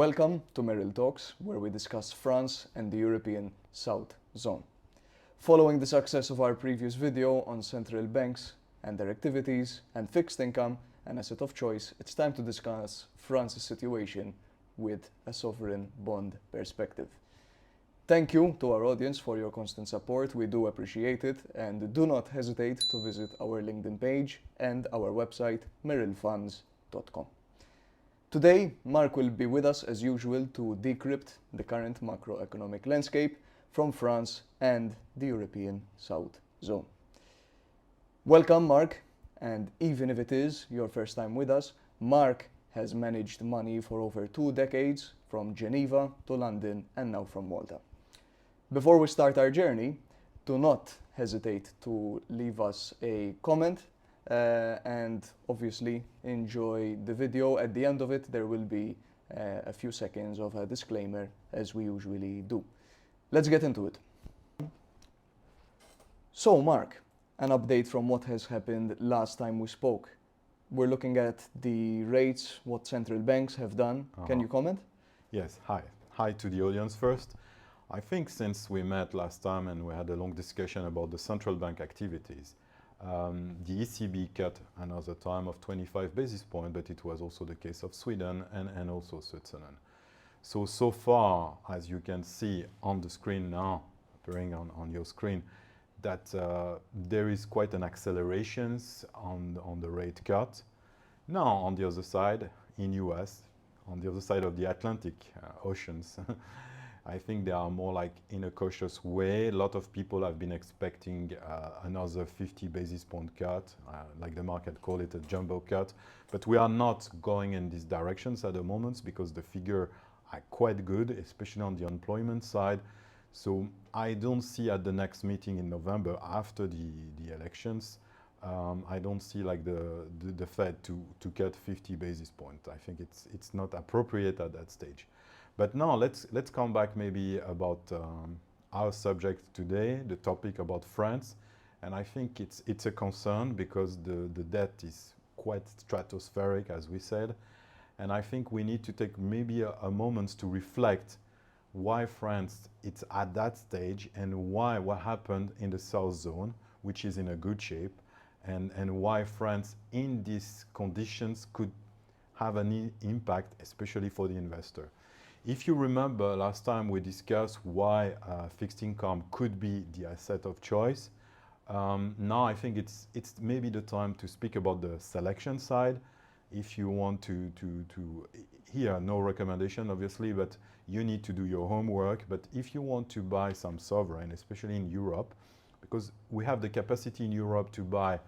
Welcome to Merill Talks, where we discuss France and the European South Zone. Following the success of our previous video on central banks and their activities and fixed income, an asset of choice, it's time to discuss France's situation with a sovereign bond perspective. Thank you to our audience for your constant support. We do appreciate it, and do not hesitate to visit our LinkedIn page and our website merillfunds.com. Today, Marc will be with us as usual to decrypt the current macroeconomic landscape from France and the European South Zone. Welcome, Marc, and even if it is your first time with us, Marc has managed money for over 2 decades, from Geneva to London and now from Malta. Before we start our journey, do not hesitate to leave us a comment and obviously enjoy the video. At the end of it, there will be a few seconds of a disclaimer, as we usually do. Let's get into it. So, Marc, an update from what has happened last time we spoke. We're looking at the rates, what central banks have done. Can you comment? Yes, hi. Hi to the audience first. I think since we met last time and we had a long discussion about the central bank activities, the ECB cut another time of 25 basis points, but it was also the case of Sweden and also Switzerland. So far, as you can see on the screen now, appearing on your screen, that there is quite an acceleration on the rate cut. Now, on the other side, in US, on the other side of the Atlantic oceans, I think they are more like in a cautious way. A lot of people have been expecting another 50 basis point cut, like the market call it a jumbo cut. But we are not going in these directions at the moment because the figures are quite good, especially on the employment side. So I don't see at the next meeting in November after the elections, I don't see like the Fed to cut 50 basis points. I think it's not appropriate at that stage. But now let's come back maybe about our subject today, the topic about France. And I think it's a concern because the debt is quite stratospheric, as we said. And I think we need to take maybe a moment to reflect why France is at that stage and what happened in the South Zone, which is in a good shape, and why France in these conditions could have an impact, especially for the investor. If you remember, last time we discussed why fixed income could be the asset of choice. Now I think it's maybe the time to speak about the selection side. If you want to here, no recommendation obviously, but you need to do your homework. But if you want to buy some sovereign, especially in Europe, because we have the capacity in Europe to buy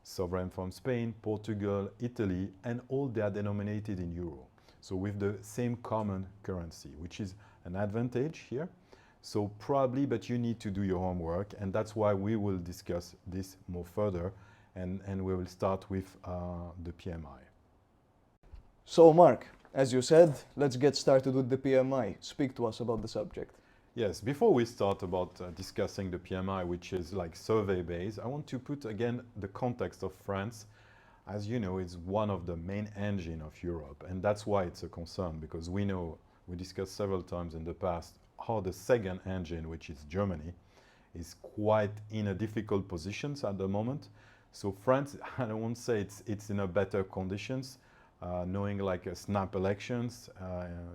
sovereign from Spain, Portugal, Italy, and all they are denominated in euro. So with the same common currency, which is an advantage here. So probably, but you need to do your homework, and that's why we will discuss this more further, and we will start with the PMI. So, Marc, as you said, let's get started with the PMI. Speak to us about the subject. Yes, before we start about discussing the PMI, which is like survey-based, I want to put again the context of France. As you know, it's one of the main engines of Europe, and that's why it's a concern, because we know, we discussed several times in the past, how the second engine, which is Germany, is quite in a difficult position at the moment. So France, I don't want to say it's in a better conditions, knowing like snap elections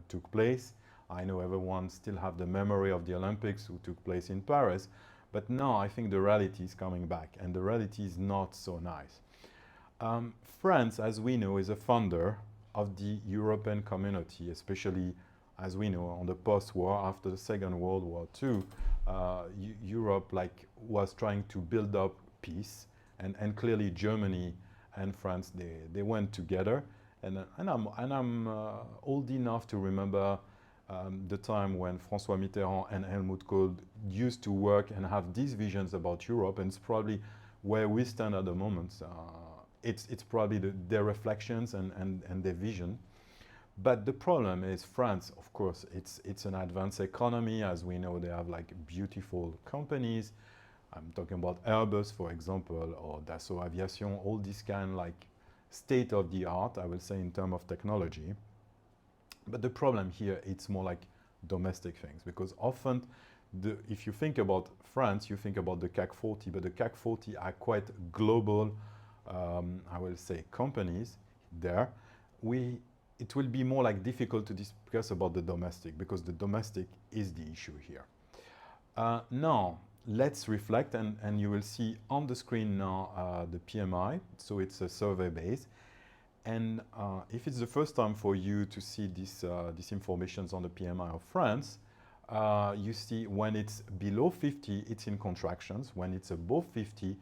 took place. I know everyone still have the memory of the Olympics who took place in Paris, but now I think the reality is coming back, and the reality is not so nice. France, as we know, is a funder of the European community, especially, as we know, on the post-war, after the Second World War II, Europe was trying to build up peace, and clearly Germany and France, they went together. And I'm old enough to remember the time when François Mitterrand and Helmut Kohl used to work and have these visions about Europe, and it's probably where we stand at the moment. It's probably their reflections and their vision. But the problem is France, of course, it's an advanced economy. As we know, they have like beautiful companies. I'm talking about Airbus, for example, or Dassault Aviation, all these kind like state of the art, I will say, in terms of technology. But the problem here, it's more like domestic things, because often if you think about France, you think about the CAC 40, but the CAC 40 are quite global, I will say, companies there. It will be more like difficult to discuss about the domestic, because the domestic is the issue here. Now, let's reflect, and you will see on the screen now the PMI. So it's a survey base. And if it's the first time for you to see this information on the PMI of France, you see when it's below 50, it's in contractions. When it's above 50,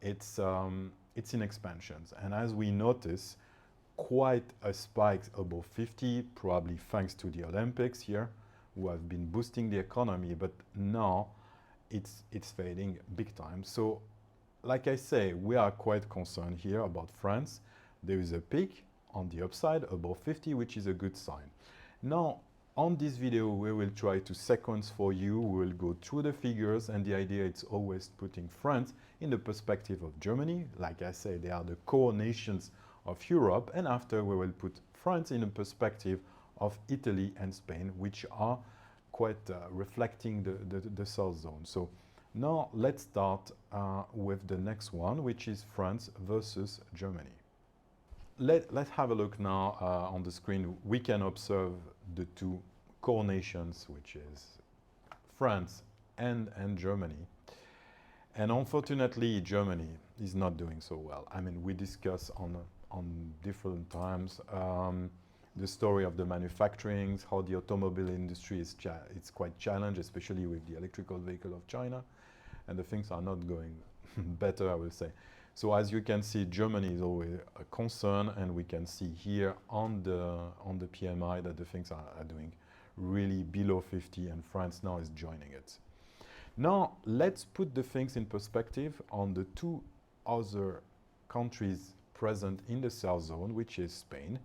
it's in expansions. And as we notice, quite a spike above 50, probably thanks to the Olympics here, who have been boosting the economy, but now it's fading big time. So, like I say, we are quite concerned here about France. There is a peak on the upside above 50, which is a good sign. Now, on this video, we will try to sequence for you. We will go through the figures, and the idea is always putting France in the perspective of Germany. Like I say, they are the core nations of Europe, and after we will put France in a perspective of Italy and Spain, which are quite reflecting the South Zone. So now let's start with the next one, which is France versus Germany. Let's have a look now on the screen. We can observe the two core nations, which is France and Germany. And unfortunately, Germany is not doing so well. I mean, we discuss on different times the story of the manufacturing, how the automobile industry is it's quite challenged, especially with the electrical vehicle of China, and the things are not going better, I will say. So as you can see, Germany is always a concern, and we can see here on the PMI that the things are doing really below 50, and France now is joining it. Now let's put the things in perspective on the two other countries present in the South Zone, which is Spain.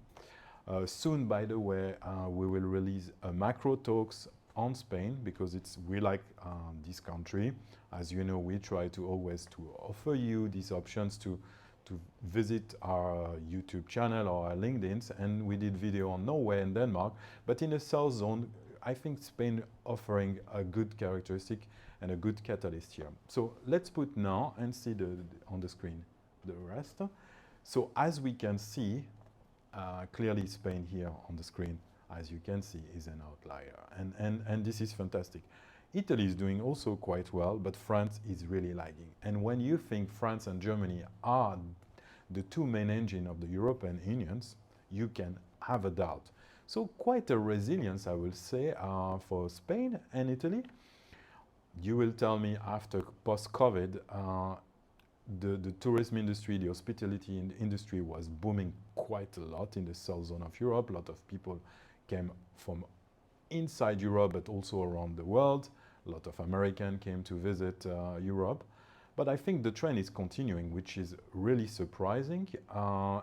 Soon, by the way, we will release a macro talks on Spain, because we like this country. As you know, we try to always to offer you these options to visit our YouTube channel or our LinkedIn's, and we did video on Norway and Denmark. But in the South Zone, I think Spain offering a good characteristic and a good catalyst here. So let's put now and see on the screen the rest. So as we can see, clearly Spain here on the screen, as you can see, is an outlier, and this is fantastic. Italy is doing also quite well, but France is really lagging. And when you think France and Germany are the two main engines of the European Unions, you can have a doubt. So quite a resilience, I will say, for Spain and Italy. You will tell me after post-COVID, the tourism industry, the hospitality industry was booming quite a lot in the South Zone of Europe. A lot of people came from inside Europe, but also around the world. A lot of Americans came to visit Europe. But I think the trend is continuing, which is really surprising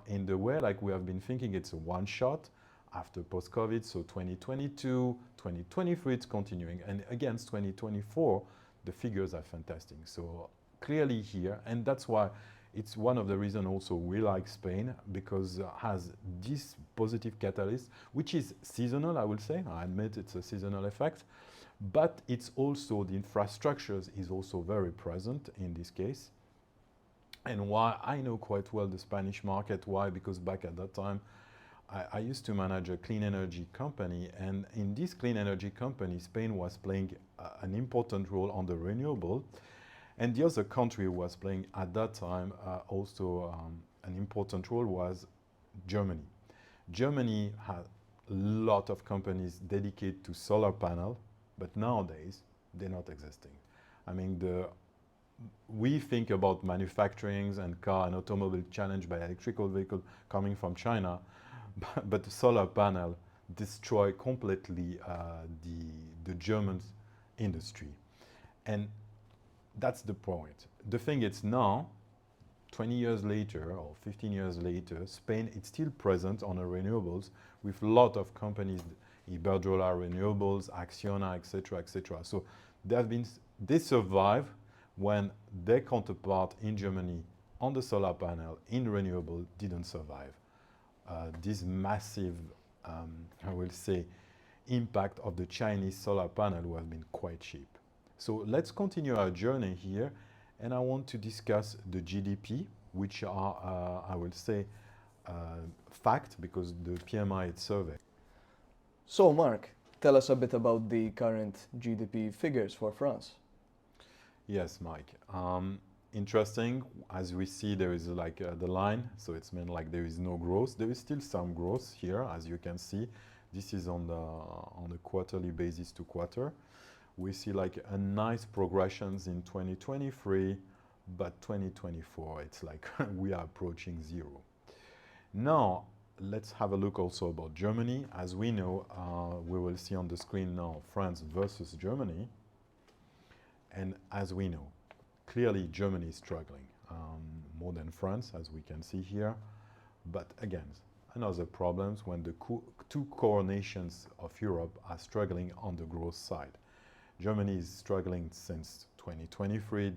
in the way like we have been thinking it's a one shot after post-COVID. So 2022, 2023, it's continuing. And against 2024, the figures are fantastic. So clearly here, and that's why it's one of the reasons also we like Spain, because it has this positive catalyst, which is seasonal, I will say. I admit it's a seasonal effect, but it's also the infrastructures is also very present in this case. And why I know quite well the Spanish market. Why? Because back at that time, I used to manage a clean energy company, and in this clean energy company, Spain was playing an important role on the renewable. And the other country who was playing at that time also an important role was Germany. Germany had a lot of companies dedicated to solar panel, but nowadays they're not existing. I mean, we think about manufacturing and car and automobile challenged by electrical vehicle coming from China, but the solar panel destroy completely the German industry. And that's the point. The thing is now, 20 years later or 15 years later, Spain is still present on the renewables with a lot of companies, Iberdrola Renewables, Acciona, etc., etc. So they survive when their counterpart in Germany on the solar panel in renewable didn't survive. This massive I will say, impact of the Chinese solar panel who have been quite cheap. So let's continue our journey here, and I want to discuss the GDP, which are, I will say, fact, because the PMI is survey. So, Marc, tell us a bit about the current GDP figures for France. Yes, Mike. Interesting. As we see, there is like the line, so it's meant like there is no growth. There is still some growth here, as you can see. This is on a quarterly basis to quarter. We see like a nice progressions in 2023, but 2024, it's like we are approaching zero. Now, let's have a look also about Germany. As we know, we will see on the screen now France versus Germany. And as we know, clearly Germany is struggling more than France, as we can see here. But again, another problem when the two core nations of Europe are struggling on the growth side. Germany is struggling since 2023,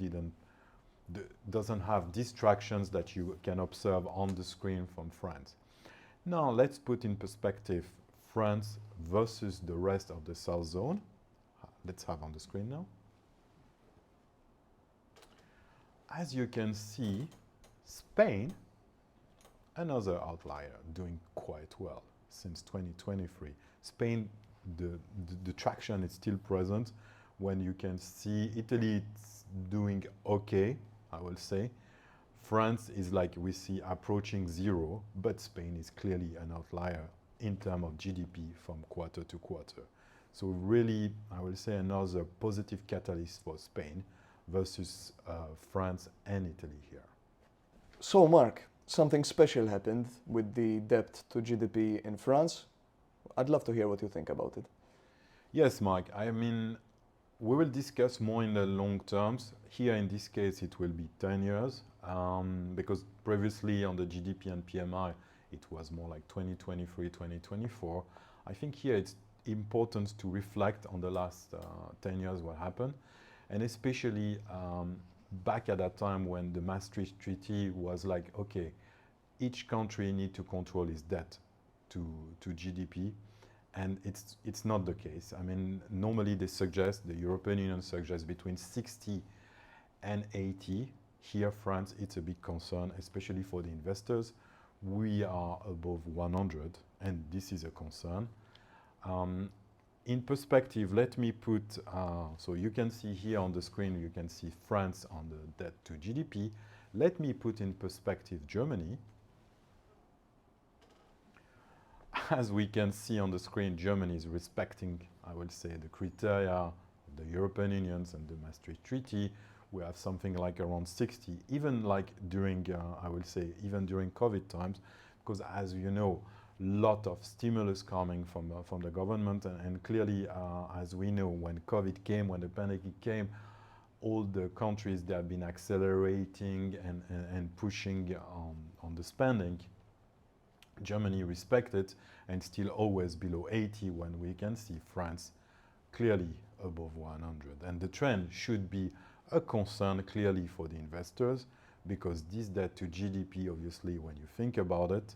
doesn't have distractions that you can observe on the screen from France. Now let's put in perspective France versus the rest of the South Zone. Let's have on the screen now. As you can see, Spain, another outlier, doing quite well since 2023. Spain, the traction is still present. When you can see Italy, it's doing okay, I will say. France is like we see approaching zero, but Spain is clearly an outlier in terms of GDP from quarter to quarter. So really, I will say another positive catalyst for Spain versus France and Italy here. So, Marc, something special happened with the debt to GDP in France. I'd love to hear what you think about it. Yes, Mike. I mean, we will discuss more in the long terms. Here in this case, it will be 10 years because previously on the GDP and PMI, it was more like 2023, 2024. I think here it's important to reflect on the last 10 years what happened, and especially back at that time when the Maastricht Treaty was like, okay, each country need to control its debt to GDP. And it's not the case. I mean, normally they suggest, the European Union suggests between 60 and 80. Here, France, it's a big concern, especially for the investors. We are above 100, and this is a concern. In perspective, let me put, so you can see here on the screen, you can see France on the debt to GDP. Let me put in perspective Germany. As we can see on the screen, Germany is respecting, I will say, the criteria of the European Union and the Maastricht Treaty. We have something like around 60, even like during, I will say, even during COVID times, because as you know, lot of stimulus coming from the government, and clearly, as we know, when COVID came, when the pandemic came, all the countries, they have been accelerating and pushing on the spending. Germany respected and still always below 80, when we can see France clearly above 100. And the trend should be a concern clearly for the investors, because this debt to GDP, obviously, when you think about it,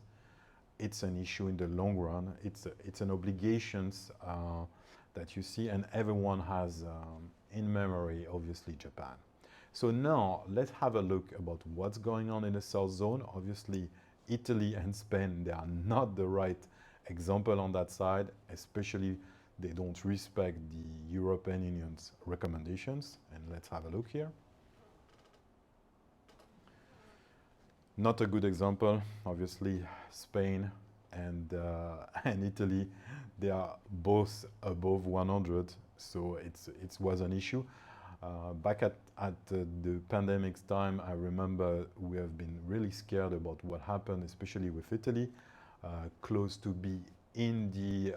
it's an issue in the long run. It's an obligations that you see, and everyone has in memory, obviously, Japan. So now let's have a look about what's going on in the South Zone. Obviously, Italy and Spain, they are not the right example on that side, especially they don't respect the European Union's recommendations. And let's have a look here. Not a good example, obviously. Spain and Italy, they are both above 100, so it was an issue. Back at the pandemic's time, I remember we have been really scared about what happened, especially with Italy, close to be in the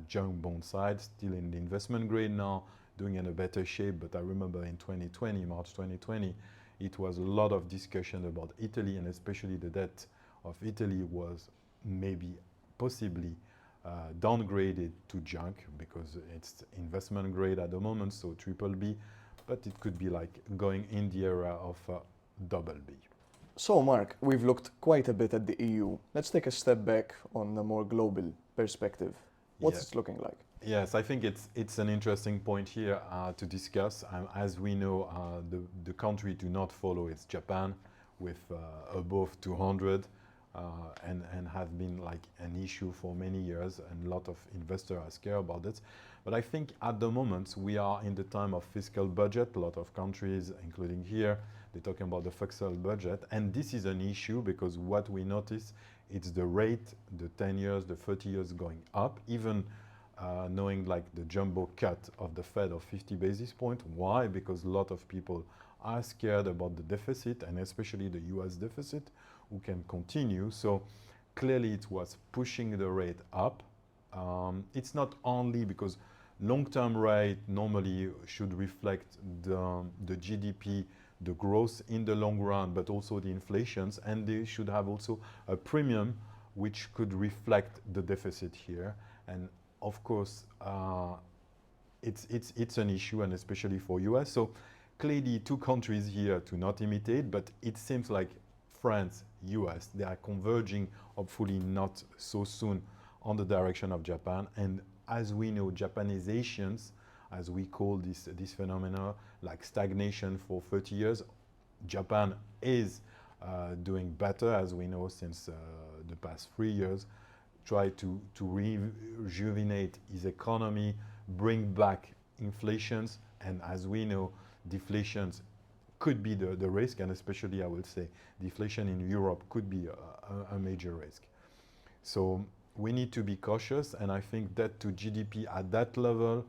junk bond side, still in the investment grade now, doing in a better shape. But I remember in 2020, March 2020, it was a lot of discussion about Italy, and especially the debt of Italy was maybe possibly downgraded to junk, because it's investment grade at the moment, so triple B. But it could be like going in the area of double B. So, Marc, we've looked quite a bit at the EU. Let's take a step back on a more global perspective, what's Yeah. it looking like? Yes, I think it's an interesting point here to discuss. As we know, the country do not follow it's Japan with above 200 and have been like an issue for many years, and a lot of investors are scared about it. But I think at the moment we are in the time of fiscal budget. A lot of countries, including here, they're talking about the fiscal budget, and this is an issue because what we notice, it's the rate, the 10 years, the 30 years going up, even knowing like the jumbo cut of the Fed of 50 basis points. Why? Because a lot of people are scared about the deficit, and especially the US deficit, who can continue. So clearly it was pushing the rate up. It's not only because long-term rate normally should reflect the GDP, the growth in the long run, but also the inflations, and they should have also a premium which could reflect the deficit here. And of course, it's an issue, and especially for US. So clearly two countries here to not imitate, but it seems like France, US, they are converging, hopefully not so soon, on the direction of Japan. And as we know, Japanizations, as we call this phenomena, like stagnation for 30 years, Japan is doing better, as we know, since the past 3 years. Try to rejuvenate his economy, bring back inflations, and as we know, deflations could be the risk, and especially I would say deflation in Europe could be a major risk. So we need to be cautious, and I think debt to GDP at that level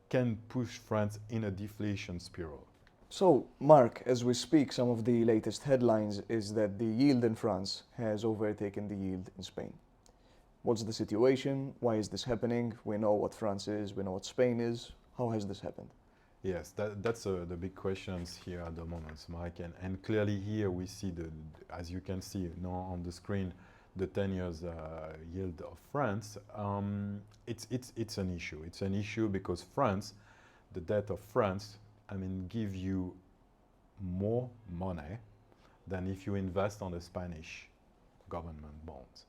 can push France in a deflation spiral. So, Mark, as we speak, some of the latest headlines is that the yield in France has overtaken the yield in Spain. What's the situation? Why is this happening? We know what France is, we know what Spain is. How has this happened? Yes, that's the big questions here at the moment, Mike. And clearly here we see, as you can see now on the screen, the 10 years yield of France. It's an issue. It's an issue because France, the debt of France, give you more money than if you invest on the Spanish government bonds.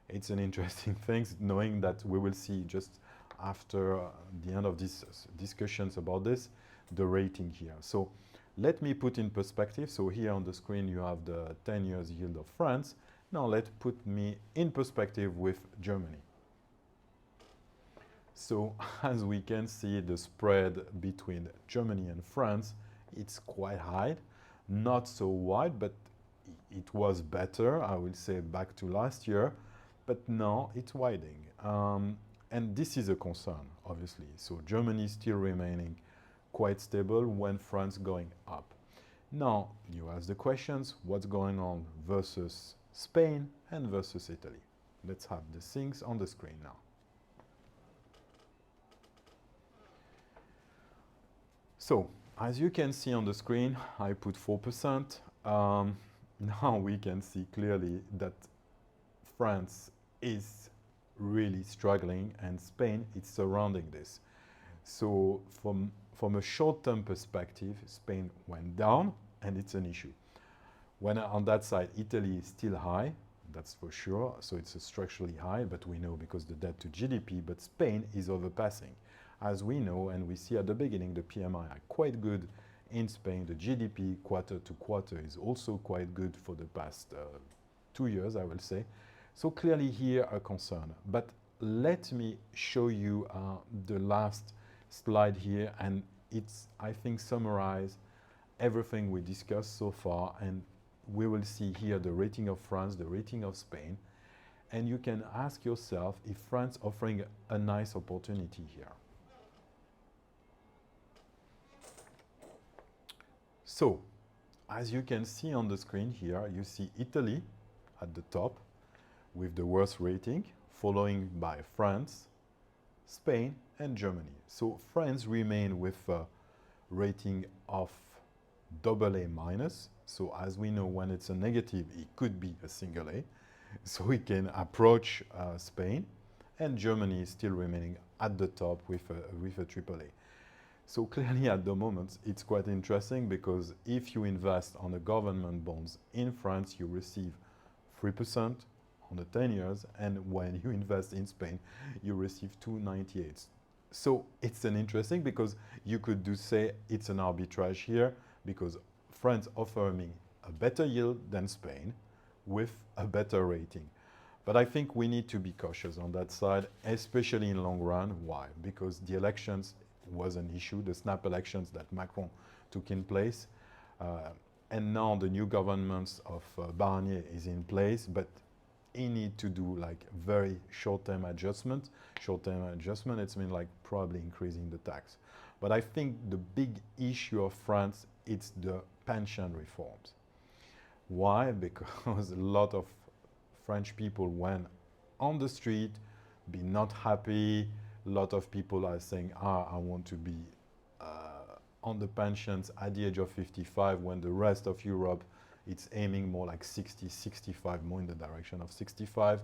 It's an interesting thing, knowing that we will see just after the end of these discussions about this, the rating here. So let me put in perspective. So here on the screen you have the 10 years yield of France. Now let's put me in perspective with Germany. So as we can see, the spread between Germany and France, it's quite high, not so wide, but it was better, I will say, back to last year, but now it's widening. And this is a concern, obviously. So Germany is still remaining quite stable when France going up. Now, you ask the questions, what's going on versus Spain and versus Italy? Let's have the things on the screen now. So, as you can see on the screen, I put 4%. Now we can see clearly that France is really struggling and Spain is surrounding this. So from a short-term perspective, Spain went down and it's an issue. When on that side, Italy is still high, that's for sure. So it's structurally high, but we know because the debt to GDP, but Spain is overpassing. As we know, and we see at the beginning, the PMI are quite good in Spain. The GDP quarter to quarter is also quite good for the past 2 years, I will say. So clearly here a concern. But let me show you the last slide here, and it's, I think, summarize everything we discussed so far, and we will see here the rating of France, the rating of Spain, and you can ask yourself if France offering a nice opportunity here. So, as you can see on the screen here, you see Italy at the top with the worst rating, following by France, Spain, and Germany. So France remain with a rating of AA minus. So as we know, when it's a negative, it could be a single A. So we can approach Spain, and Germany is still remaining at the top with a AAA. So clearly at the moment, it's quite interesting because if you invest on the government bonds in France, you receive 3% on the 10 years, and when you invest in Spain, you receive 2.98. So it's an interesting, because you could say it's an arbitrage here, because France offer me a better yield than Spain with a better rating. But I think we need to be cautious on that side, especially in long run. Why? Because the elections was an issue, the snap elections that Macron took in place. And now the new governments of Barnier is in place, but he need to do like very short-term adjustment. Short-term adjustment, it's mean like probably increasing the tax. But I think the big issue of France, it's the pension reforms. Why? Because a lot of French people went on the street, be not happy. A lot of people are saying, I want to be on the pensions at the age of 55, when the rest of Europe, it's aiming more like 60, 65, more in the direction of 65.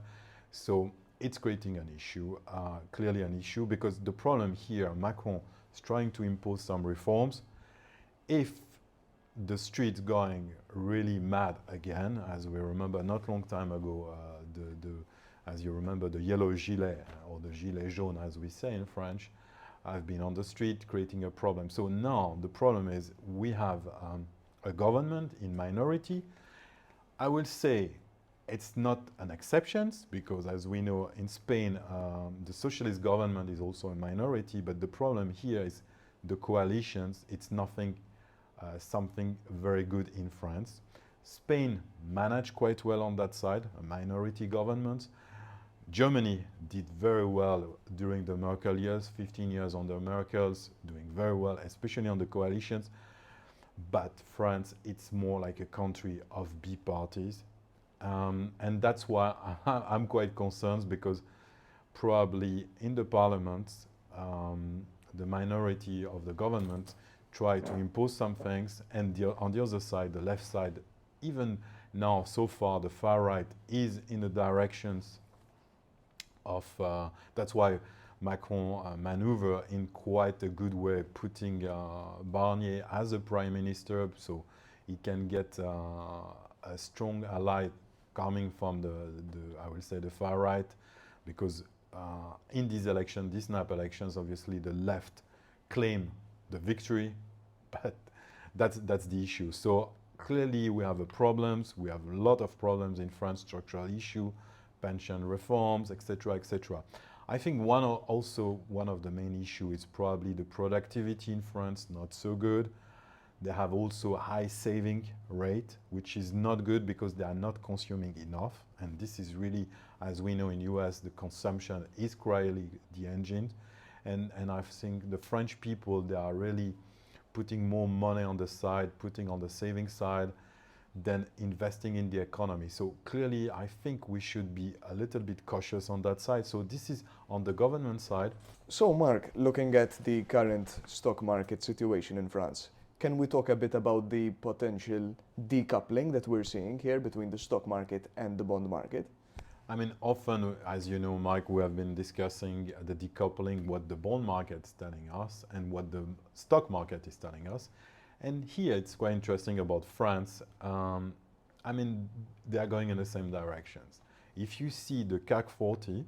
So it's creating an issue, clearly an issue, because the problem here, Macron is trying to impose some reforms. If the streets going really mad again, as we remember not long time ago, as you remember, the yellow gilet, or the gilet jaune, as we say in French, have been on the street creating a problem. So now the problem is we have a government in minority. I will say it's not an exception, because as we know in Spain, the socialist government is also a minority, but the problem here is the coalitions. It's nothing, something very good in France. Spain managed quite well on that side, a minority government. Germany did very well during the Merkel years, 15 years under Merkel's, doing very well, especially on the coalitions. But France, it's more like a country of big parties. And that's why I'm quite concerned, because probably in the parliament, the minority of the government try to impose some things, and on the other side, the left side, even now, so far, the far right is in the directions of, that's why Macron maneuver in quite a good way, putting Barnier as a prime minister, so he can get a strong ally coming from the I will say the far right, because in these elections, these snap elections, obviously the left claim the victory, but that's the issue. So clearly we have problems. We have a lot of problems in France, structural issue, pension reforms, etc., etc. I think also one of the main issues is probably the productivity in France, not so good. They have also a high saving rate, which is not good because they are not consuming enough. And this is really, as we know in US, the consumption is clearly the engine. And I think the French people, they are really putting more money on the side, putting on the saving side, than investing in the economy. So clearly, I think we should be a little bit cautious on that side. So this is on the government side. So Marc, looking at the current stock market situation in France, can we talk a bit about the potential decoupling that we're seeing here between the stock market and the bond market? I mean, often, as you know, Mike, we have been discussing the decoupling, what the bond market is telling us and what the stock market is telling us. And here it's quite interesting about France. I mean, they are going in the same directions. If you see the CAC 40,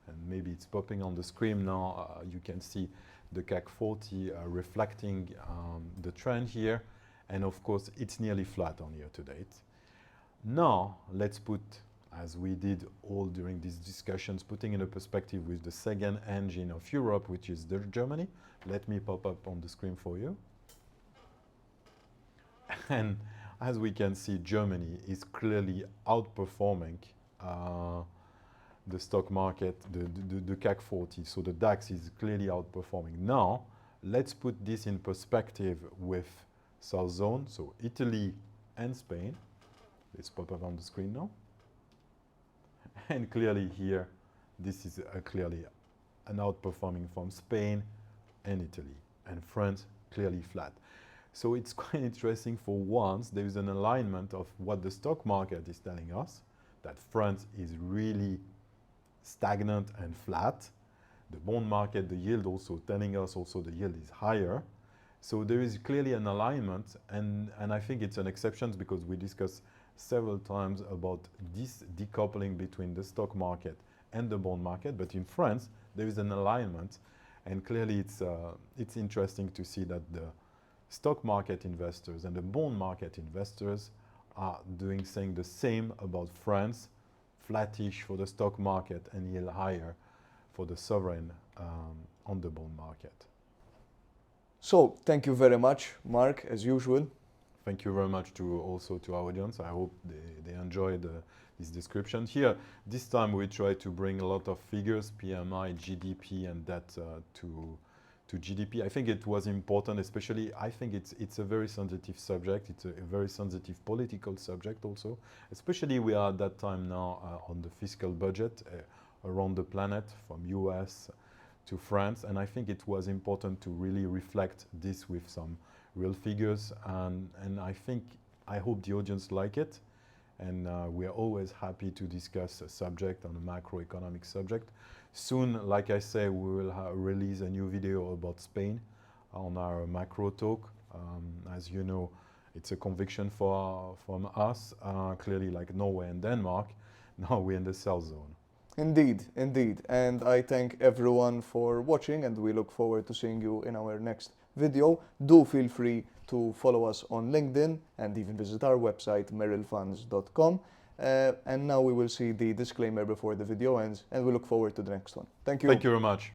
and maybe it's popping on the screen now, you can see the CAC 40 reflecting the trend here. And of course, it's nearly flat on year to date. Now, let's put, as we did all during these discussions, putting in a perspective with the second engine of Europe, which is Germany. Let me pop up on the screen for you. And as we can see, Germany is clearly outperforming the stock market, the CAC 40. So the DAX is clearly outperforming. Now, let's put this in perspective with South Zone, so Italy and Spain. Let's pop up on the screen now. And clearly here, this is clearly an outperforming from Spain and Italy, and France clearly flat. So it's quite interesting. For once, there is an alignment of what the stock market is telling us, that France is really stagnant and flat. The bond market, the yield also telling us also the yield is higher. So there is clearly an alignment, and I think it's an exception because we discussed several times about this decoupling between the stock market and the bond market, but in France there is an alignment, and clearly it's interesting to see that the stock market investors and the bond market investors are saying the same about France, flattish for the stock market and yield higher for the sovereign on the bond market. So thank you very much, Marc, as usual. Thank you very much also to our audience. I hope they enjoyed this description. Here, this time we try to bring a lot of figures, PMI, GDP, and debt to GDP. I think it was important, especially, I think it's a very sensitive subject. It's a very sensitive political subject also. Especially we are at that time now on the fiscal budget around the planet, from US to France. And I think it was important to really reflect this with some real figures. And I hope the audience like it. And we are always happy to discuss a subject on a macroeconomic subject. Soon, like I say, we will release a new video about Spain on our macro talk. As you know, it's a conviction from us, clearly like Norway and Denmark. Now we're in the South Zone. Indeed, indeed. And I thank everyone for watching, and we look forward to seeing you in our next video. Do feel free to follow us on LinkedIn and even visit our website, merillfunds.com. And now we will see the disclaimer before the video ends, and we look forward to the next one. Thank you. Thank you very much.